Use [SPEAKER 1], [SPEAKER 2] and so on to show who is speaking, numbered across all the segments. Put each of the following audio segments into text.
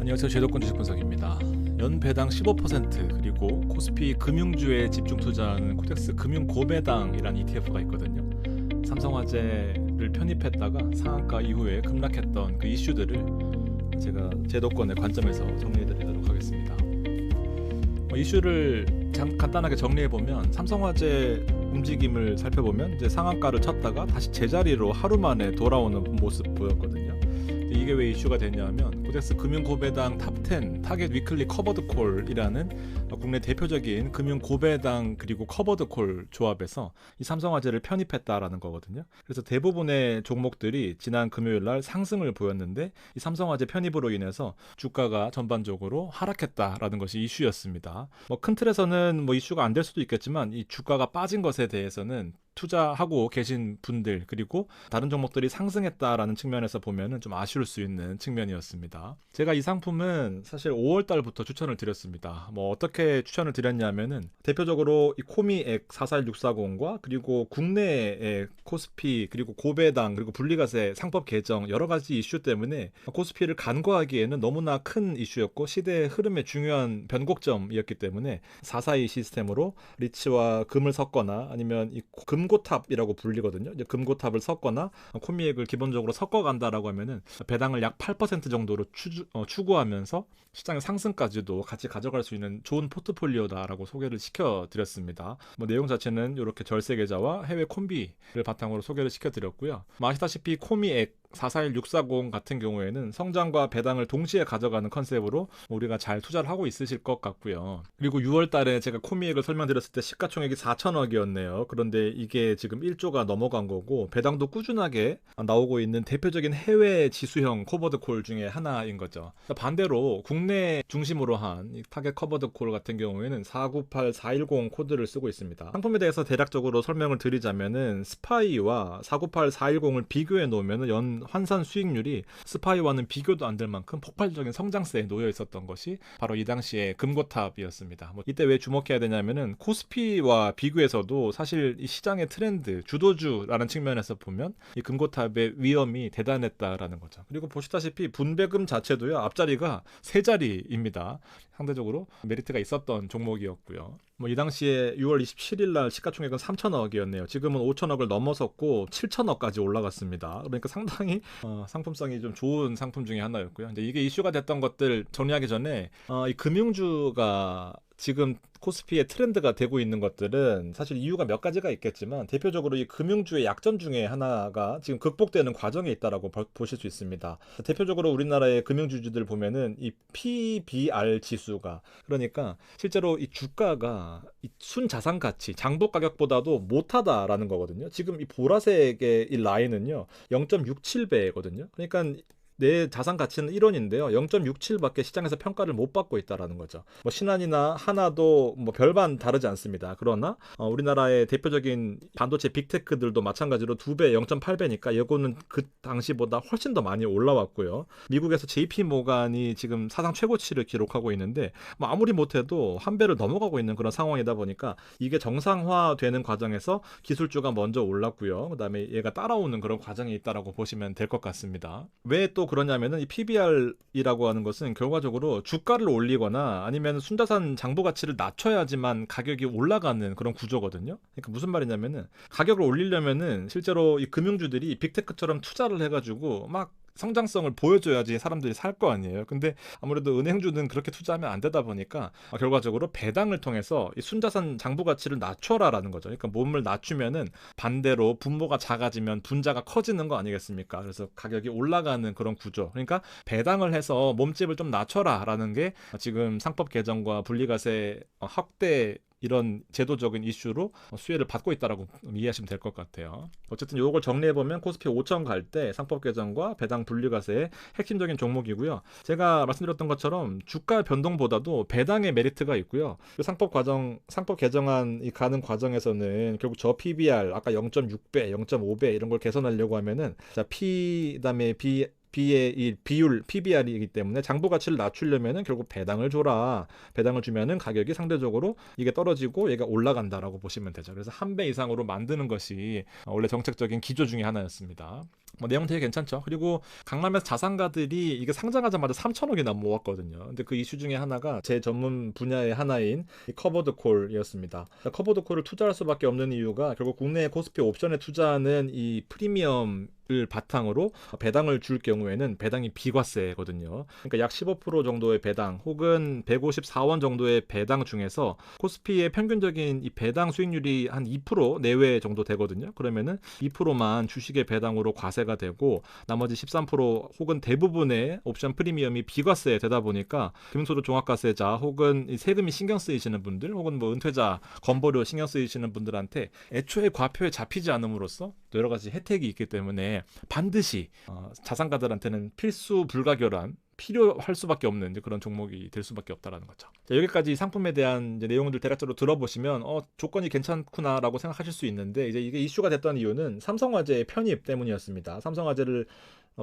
[SPEAKER 1] 안녕하세요. 제도권 주식 분석입니다. 연 배당 15% 그리고 코스피 금융주에 집중 투자하는 코덱스 금융고배당이라는 ETF가 있거든요. 삼성화재를 편입했다가 상한가 이후에 급락했던 그 이슈들을 제가 제도권의 관점에서 정리해드리도록 하겠습니다. 이슈를 간단하게 정리해보면 삼성화재 움직임을 살펴보면 이제 상한가를 쳤다가 다시 제자리로 하루 만에 돌아오는 모습 보였거든요. 이게 왜 이슈가 됐냐면 코덱스 금융고배당 탑10 타겟 위클리 커버드 콜이라는 국내 대표적인 금융고배당 그리고 커버드 콜 조합에서 이 삼성화재를 편입했다라는 거거든요. 그래서 대부분의 종목들이 지난 금요일날 상승을 보였는데 이 삼성화재 편입으로 인해서 주가가 전반적으로 하락했다라는 것이 이슈였습니다. 큰 틀에서는 이슈가 안 될 수도 있겠지만 이 주가가 빠진 것에 대해서는 투자하고 계신 분들 그리고 다른 종목들이 상승했다라는 측면에서 보면은 좀 아쉬울 수 있는 측면이었습니다. 제가 이 상품은 사실 5월 달부터 추천을 드렸습니다. 어떻게 추천을 드렸냐면은 대표적으로 이 코미액 441640과 그리고 국내의 코스피 그리고 고배당 그리고 분리과세 상법 개정 여러 가지 이슈 때문에 코스피를 간과하기에는 너무나 큰 이슈였고 시대의 흐름의 중요한 변곡점이었기 때문에 442 시스템으로 리츠와 금을 섞거나 아니면 이 금고탑이라고 불리거든요. 이제 금고탑을 섞거나 코미액을 기본적으로 섞어간다라고 하면은 배당을 약 8% 정도로 추구하면서 시장의 상승까지도 같이 가져갈 수 있는 좋은 포트폴리오다라고 소개를 시켜드렸습니다. 내용 자체는 이렇게 절세 계좌와 해외 콤비를 바탕으로 소개를 시켜드렸고요. 아시다시피 코미액 441640 같은 경우에는 성장과 배당을 동시에 가져가는 컨셉으로 우리가 잘 투자를 하고 있으실 것 같고요. 그리고 6월 달에 제가 코미액을 설명드렸을 때 시가총액이 4천억이었네요. 그런데 이게 지금 1조가 넘어간 거고 배당도 꾸준하게 나오고 있는 대표적인 해외 지수형 커버드 콜 중에 하나인 거죠. 반대로 국내 중심으로 한 타겟 커버드 콜 같은 경우에는 498, 410 코드를 쓰고 있습니다. 상품에 대해서 대략적으로 설명을 드리자면은 스파이와 498, 410을 비교해 놓으면 연 환산 수익률이 스파이와는 비교도 안 될 만큼 폭발적인 성장세에 놓여 있었던 것이 바로 이 당시에 금고탑이었습니다. 이때 왜 주목해야 되냐면은 코스피와 비교해서도 사실 이 시장의 트렌드, 주도주라는 측면에서 보면 이 금고탑의 위험이 대단했다라는 거죠. 그리고 보시다시피 분배금 자체도요, 앞자리가 세 자리입니다. 상대적으로 메리트가 있었던 종목이었고요. 이 당시에 6월 27일 날 시가총액은 3천억이었네요. 지금은 5천억을 넘어섰고 7천억까지 올라갔습니다. 그러니까 상당히 상품성이 좀 좋은 상품 중에 하나였고요. 이제 이게 이슈가 됐던 것들 정리하기 전에 이 금융주가 지금 코스피의 트렌드가 되고 있는 것들은 사실 이유가 몇 가지가 있겠지만 대표적으로 이 금융주의 약점 중에 하나가 지금 극복되는 과정에 있다라고 보실 수 있습니다. 대표적으로 우리나라의 금융주주들 보면은 이 PBR 지수가 그러니까 실제로 이 주가가 이 순자산 가치, 장부 가격보다도 못하다라는 거거든요. 지금 이 보라색의 이 라인은요 0.67배거든요. 그러니까 내 자산 가치는 1원인데요. 0.67밖에 시장에서 평가를 못 받고 있다라는 거죠. 신한이나 하나도 별반 다르지 않습니다. 그러나 우리나라의 대표적인 반도체 빅테크들도 마찬가지로 2배, 0.8배니까 이거는 그 당시보다 훨씬 더 많이 올라왔고요. 미국에서 JP 모간이 지금 사상 최고치를 기록하고 있는데 아무리 못해도 한 배를 넘어가고 있는 그런 상황이다 보니까 이게 정상화되는 과정에서 기술주가 먼저 올랐고요. 그다음에 얘가 따라오는 그런 과정이 있다라고 보시면 될 것 같습니다. 왜 또 그러냐면은 이 PBR이라고 하는 것은 결과적으로 주가를 올리거나 아니면 순자산 장부 가치를 낮춰야지만 가격이 올라가는 그런 구조거든요. 그러니까 무슨 말이냐면은 가격을 올리려면은 실제로 이 금융주들이 빅테크처럼 투자를 해가지고 막 성장성을 보여줘야지 사람들이 살 거 아니에요. 근데 아무래도 은행주는 그렇게 투자하면 안 되다 보니까 결과적으로 배당을 통해서 이 순자산 장부 가치를 낮춰라라는 거죠. 그러니까 몸을 낮추면은 반대로 분모가 작아지면 분자가 커지는 거 아니겠습니까? 그래서 가격이 올라가는 그런 구조. 그러니까 배당을 해서 몸집을 좀 낮춰라라는 게 지금 상법 개정과 분리과세 확대 이런 제도적인 이슈로 수혜를 받고 있다라고 이해하시면 될 것 같아요. 어쨌든 이걸 정리해보면 코스피 5천 갈 때 상법 개정과 배당 분리과세의 핵심적인 종목이고요. 제가 말씀드렸던 것처럼 주가 변동보다도 배당의 메리트가 있고요. 상법 개정안 이 가는 과정에서는 결국 저 PBR 아까 0.6배, 0.5배 이런 걸 개선하려고 하면은 그다음에 B의 이 비율 PBR이기 때문에 장부 가치를 낮추려면은 결국 배당을 줘라. 배당을 주면은 가격이 상대적으로 이게 떨어지고 얘가 올라간다라고 보시면 되죠. 그래서 한 배 이상으로 만드는 것이 원래 정책적인 기조 중에 하나였습니다. 뭐 내용 되게 괜찮죠. 그리고 강남에서 자산가들이 이게 상장하자마자 3천억이나 모았거든요. 근데 그 이슈 중에 하나가 제 전문 분야의 하나인 이 커버드 콜이었습니다. 커버드 콜을 투자할 수밖에 없는 이유가 결국 국내 코스피 옵션에 투자하는 이 프리미엄 을 바탕으로 배당을 줄 경우에는 배당이 비과세거든요. 그러니까 약 15% 정도의 배당 혹은 154원 정도의 배당 중에서 코스피의 평균적인 이 배당 수익률이 한 2% 내외 정도 되거든요. 그러면은 2%만 주식의 배당으로 과세가 되고 나머지 13% 혹은 대부분의 옵션 프리미엄이 비과세 되다 보니까 금융소득 종합과세자 혹은 세금이 신경 쓰이시는 분들 혹은 뭐 은퇴자 건보료 신경 쓰이시는 분들한테 애초에 과표에 잡히지 않음으로써 여러 가지 혜택이 있기 때문에 반드시 자산가들한테는 필수 불가결한 필요할 수밖에 없는 그런 종목이 될 수밖에 없다라는 거죠. 자, 여기까지 상품에 대한 이제 내용들 대략적으로 들어보시면 조건이 괜찮구나라고 생각하실 수 있는데 이제 이게 이슈가 됐던 이유는 삼성화재의 편입 때문이었습니다. 삼성화재를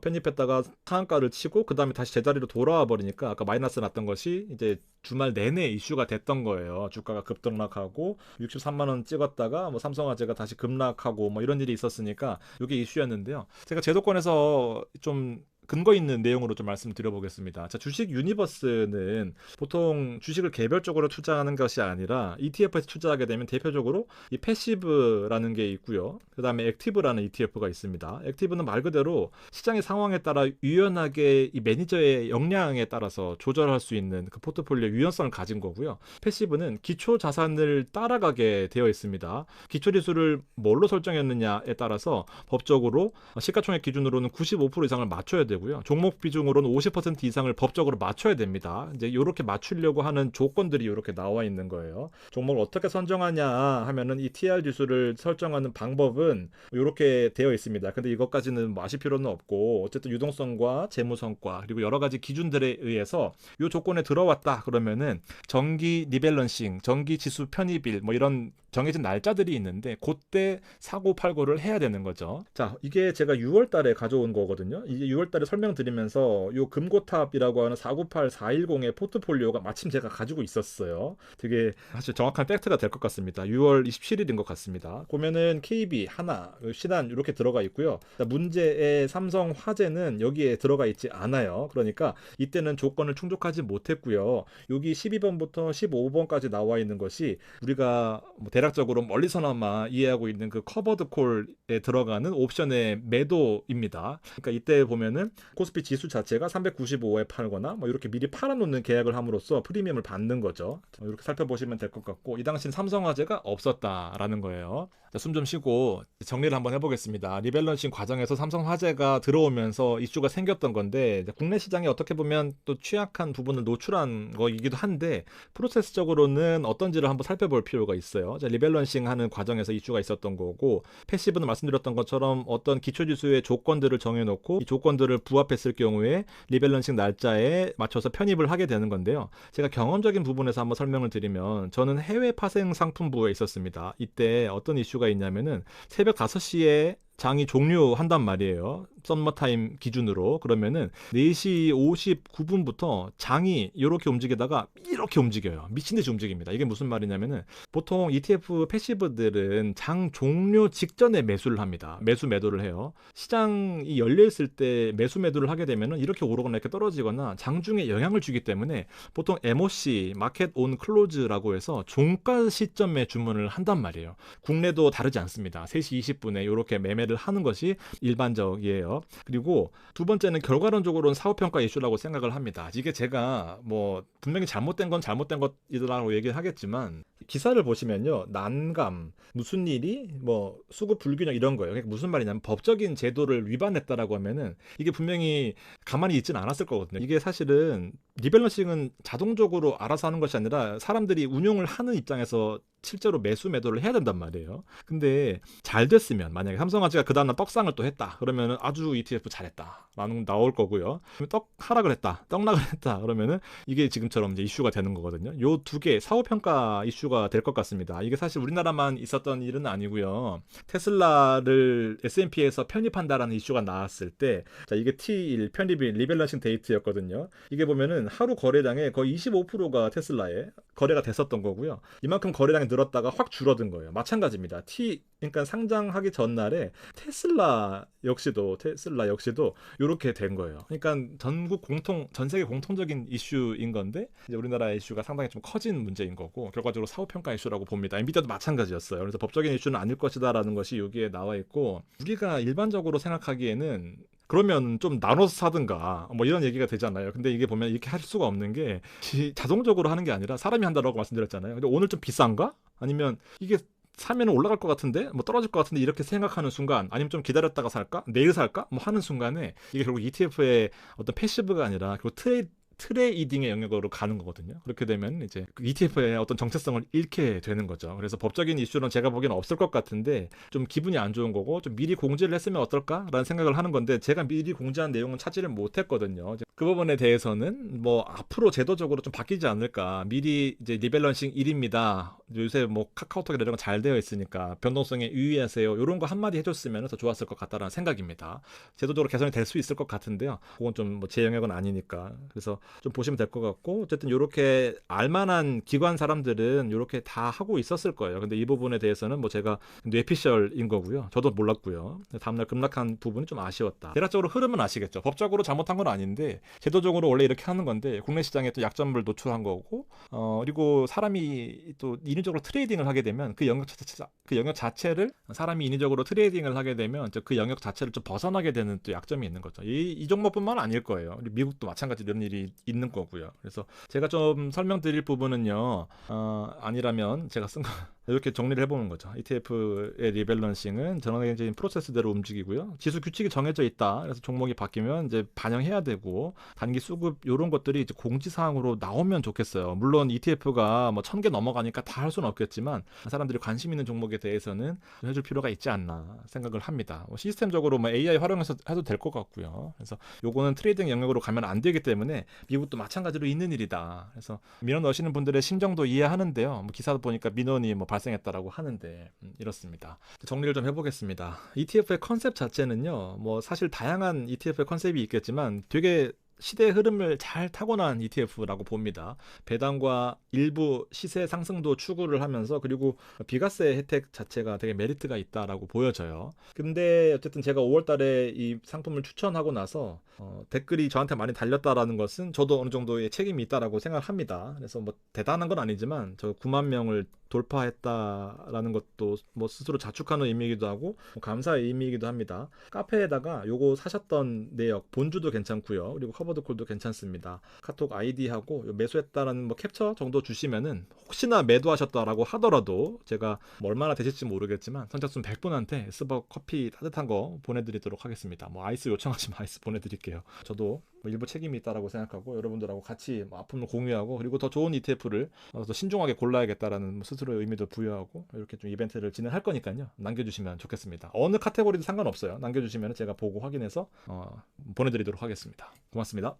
[SPEAKER 1] 편입했다가 상한가를 치고 그 다음에 다시 제자리로 돌아와 버리니까 아까 마이너스 났던 것이 이제 주말 내내 이슈가 됐던 거예요. 주가가 급등락하고 63만 원 찍었다가 뭐 삼성화재가 다시 급락하고 뭐 이런 일이 있었으니까 이게 이슈였는데요. 제가 제도권에서 좀 근거 있는 내용으로 좀 말씀드려보겠습니다. 자, 주식 유니버스는 보통 주식을 개별적으로 투자하는 것이 아니라 ETF에서 투자하게 되면 대표적으로 이 패시브라는 게 있고요. 그 다음에 액티브라는 ETF가 있습니다. 액티브는 말 그대로 시장의 상황에 따라 유연하게 이 매니저의 역량에 따라서 조절할 수 있는 그 포트폴리오 유연성을 가진 거고요. 패시브는 기초 자산을 따라가게 되어 있습니다. 기초 지수를 뭘로 설정했느냐에 따라서 법적으로 시가총액 기준으로는 95% 이상을 맞춰야 되고요. 종목 비중으로는 50% 이상을 법적으로 맞춰야 됩니다. 이제 이렇게 맞추려고 하는 조건들이 이렇게 나와 있는 거예요. 종목을 어떻게 선정하냐 하면은 이 TR 지수를 설정하는 방법은 이렇게 되어 있습니다. 근데 이것까지는 뭐 아실 필요는 없고 어쨌든 유동성과 재무 성과 그리고 여러 가지 기준들에 의해서 이 조건에 들어왔다 그러면은 정기 리밸런싱, 정기 지수 편입일 뭐 이런 정해진 날짜들이 있는데 그때 사고 팔고를 해야 되는 거죠. 자, 이게 제가 6월 달에 가져온 거거든요. 이게 6월 달에 설명드리면서 요 금고탑이라고 하는 498, 410의 포트폴리오가 마침 제가 가지고 있었어요. 되게 사실 정확한 팩트가 될 것 같습니다. 6월 27일인 것 같습니다. 보면은 KB, 하나, 신한 이렇게 들어가 있고요. 문제의 삼성 화재는 여기에 들어가 있지 않아요. 그러니까 이때는 조건을 충족하지 못했고요. 여기 12번부터 15번까지 나와 있는 것이 우리가 뭐 대략적으로 멀리서나마 이해하고 있는 그 커버드 콜에 들어가는 옵션의 매도입니다. 그러니까 이때 보면은 코스피 지수 자체가 395에 팔거나 뭐 이렇게 미리 팔아놓는 계약을 함으로써 프리미엄을 받는 거죠. 이렇게 살펴보시면 될 것 같고 이 당시는 삼성화재가 없었다라는 거예요. 숨 좀 쉬고 정리를 한번 해보겠습니다. 리밸런싱 과정에서 삼성화재가 들어오면서 이슈가 생겼던 건데 국내 시장에 어떻게 보면 또 취약한 부분을 노출한 거이기도 한데 프로세스적으로는 어떤지를 한번 살펴볼 필요가 있어요. 리밸런싱 하는 과정에서 이슈가 있었던 거고 패시브는 말씀드렸던 것처럼 어떤 기초지수의 조건들을 정해놓고 이 조건들을 부합했을 경우에 리밸런싱 날짜에 맞춰서 편입을 하게 되는 건데요. 제가 경험적인 부분에서 한번 설명을 드리면 저는 해외 파생 상품부에 있었습니다. 이때 어떤 이슈가 있냐면은 새벽 5시에 장이 종료한단 말이에요. 썸머타임 기준으로. 그러면은 4시 59분부터 장이 이렇게 움직이다가 이렇게 움직여요. 미친듯이 움직입니다. 이게 무슨 말이냐면은 보통 ETF 패시브들은 장 종료 직전에 매수를 합니다. 매도를 해요. 시장이 열려있을 때 매수 매도를 하게 되면은 이렇게 오르거나 이렇게 떨어지거나 장중에 영향을 주기 때문에 보통 MOC, 마켓 온 클로즈라고 해서 종가 시점에 주문을 한단 말이에요. 국내도 다르지 않습니다. 3시 20분에 이렇게 매매를 하는 것이 일반적이에요. 그리고 두 번째는 결과론적으로는 사후평가 이슈라고 생각을 합니다. 이게 제가 뭐 분명히 잘못된 건 잘못된 것이라고 얘기를 하겠지만 기사를 보시면요. 난감, 무슨 일이 뭐 수급 불균형 이런 거예요. 그러니까 무슨 말이냐면 법적인 제도를 위반했다라고 하면은 이게 분명히 가만히 있지는 않았을 거거든요. 이게 사실은 리밸런싱은 자동적으로 알아서 하는 것이 아니라 사람들이 운용을 하는 입장에서 실제로 매도를 해야 된단 말이에요. 근데 잘 됐으면 만약에 삼성화재가 그 다음날 떡상을 또 했다. 그러면은 아주 ETF 잘했다. 라는 나올 거고요. 떡 하락을 했다. 떡락을 했다. 그러면은 이게 지금처럼 이제 이슈가 되는 거거든요. 요 두 개 사후평가 이슈가 될 것 같습니다. 이게 사실 우리나라만 있었던 일은 아니고요. 테슬라를 S&P에서 편입한다라는 이슈가 나왔을 때 자, 이게 T1 편입이 리밸런싱 데이트였거든요. 이게 보면은 하루 거래량의 거의 25%가 테슬라에 거래가 됐었던 거고요. 이만큼 거래량이 늘었다가 확 줄어든 거예요. 마찬가지입니다. 그러니까 상장하기 전날에 테슬라 역시도 이렇게 된 거예요. 그러니까 전 세계 공통적인 이슈인 건데 이제 우리나라 이슈가 상당히 좀 커진 문제인 거고 결과적으로 사후평가 이슈라고 봅니다. 엔비디아도 마찬가지였어요. 그래서 법적인 이슈는 아닐 것이다라는 것이 여기에 나와 있고 우리가 일반적으로 생각하기에는 그러면 좀 나눠서 사든가 뭐 이런 얘기가 되잖아요. 근데 이게 보면 이렇게 할 수가 없는 게 자동적으로 하는 게 아니라 사람이 한다라고 말씀드렸잖아요. 근데 오늘 좀 비싼가? 아니면 이게 사면 올라갈 것 같은데 뭐 떨어질 것 같은데 이렇게 생각하는 순간 아니면 좀 기다렸다가 살까? 내일 살까? 뭐 하는 순간에 이게 결국 ETF의 어떤 패시브가 아니라 결국 트레이딩의 영역으로 가는 거거든요. 그렇게 되면 이제 그 ETF의 어떤 정체성을 잃게 되는 거죠. 그래서 법적인 이슈는 제가 보기에는 없을 것 같은데 좀 기분이 안 좋은 거고 좀 미리 공지를 했으면 어떨까라는 생각을 하는 건데 제가 미리 공지한 내용은 찾지를 못했거든요. 그 부분에 대해서는 뭐 앞으로 제도적으로 좀 바뀌지 않을까. 미리 이제 리밸런싱 1입니다. 요새 뭐 카카오톡 이런 거 잘 되어 있으니까 변동성에 유의하세요. 이런 거 한마디 해줬으면 더 좋았을 것 같다라는 생각입니다. 제도적으로 개선이 될 수 있을 것 같은데요. 그건 좀 뭐 제 영역은 아니니까. 그래서 좀 보시면 될 것 같고 어쨌든 이렇게 알만한 기관 사람들은 이렇게 다 하고 있었을 거예요. 근데 이 부분에 대해서는 뭐 제가 뇌피셜인 거고요. 저도 몰랐고요. 다음날 급락한 부분이 좀 아쉬웠다. 대략적으로 흐름은 아시겠죠. 법적으로 잘못한 건 아닌데 제도적으로 원래 이렇게 하는 건데 국내 시장에 또 약점을 노출한 거고 그리고 사람이 또 인위적으로 트레이딩을 하게 되면 그 영역 자체를 사람이 인위적으로 트레이딩을 하게 되면 그 영역 자체를 좀 벗어나게 되는 또 약점이 있는 거죠. 이 종목뿐만 아닐 거예요. 미국도 마찬가지로 이런 일이 있는 거고요. 그래서 제가 좀 설명드릴 부분은요. 아니라면 제가 쓴 거 이렇게 정리를 해보는 거죠. ETF의 리밸런싱은 전환적인 프로세스대로 움직이고요. 지수 규칙이 정해져 있다. 그래서 종목이 바뀌면 이제 반영해야 되고 단기 수급 이런 것들이 이제 공지사항으로 나오면 좋겠어요. 물론 ETF가 뭐 1000개 넘어가니까 다 할 수는 없겠지만 사람들이 관심 있는 종목에 대해서는 좀 해줄 필요가 있지 않나 생각을 합니다. 뭐 시스템적으로 뭐 AI 활용해서 해도 될 것 같고요. 그래서 요거는 트레이딩 영역으로 가면 안 되기 때문에 미국도 마찬가지로 있는 일이다. 그래서 민원 넣으시는 분들의 심정도 이해하는데요. 뭐 기사도 보니까 민원이 뭐 발생했다라고 하는데 이렇습니다. 정리를 좀 해보겠습니다. ETF의 컨셉 자체는요. 뭐 사실 다양한 ETF의 컨셉이 있겠지만 되게 시대의 흐름을 잘 타고난 ETF라고 봅니다. 배당과 일부 시세 상승도 추구를 하면서 그리고 비과세 혜택 자체가 되게 메리트가 있다라고 보여져요. 근데 어쨌든 제가 5월 달에 이 상품을 추천하고 나서 댓글이 저한테 많이 달렸다라는 것은 저도 어느 정도의 책임이 있다라고 생각을 합니다. 그래서 뭐 대단한 건 아니지만 저 9만 명을 돌파했다라는 것도 뭐 스스로 자축하는 의미이기도 하고 감사의 의미이기도 합니다. 카페에다가 요거 사셨던 내역 본주도 괜찮고요. 그리고 커버드 콜도 괜찮습니다. 카톡 아이디하고 매수했다라는 뭐 캡처 정도 주시면은 혹시나 매도하셨다라고 하더라도 제가 뭐 얼마나 되실지 모르겠지만 선착순 100분한테 스벅 커피 따뜻한 거 보내드리도록 하겠습니다. 뭐 아이스 요청하시면 아이스 보내드릴게요. 저도 뭐 일부 책임이 있다라고 생각하고 여러분들하고 같이 뭐 아픔을 공유하고 그리고 더 좋은 ETF를 더 신중하게 골라야겠다라는 뭐 스스로의 의미도 부여하고 이렇게 좀 이벤트를 진행할 거니까요. 남겨주시면 좋겠습니다. 어느 카테고리도 상관없어요. 남겨주시면 제가 보고 확인해서 보내드리도록 하겠습니다. 고맙습니다.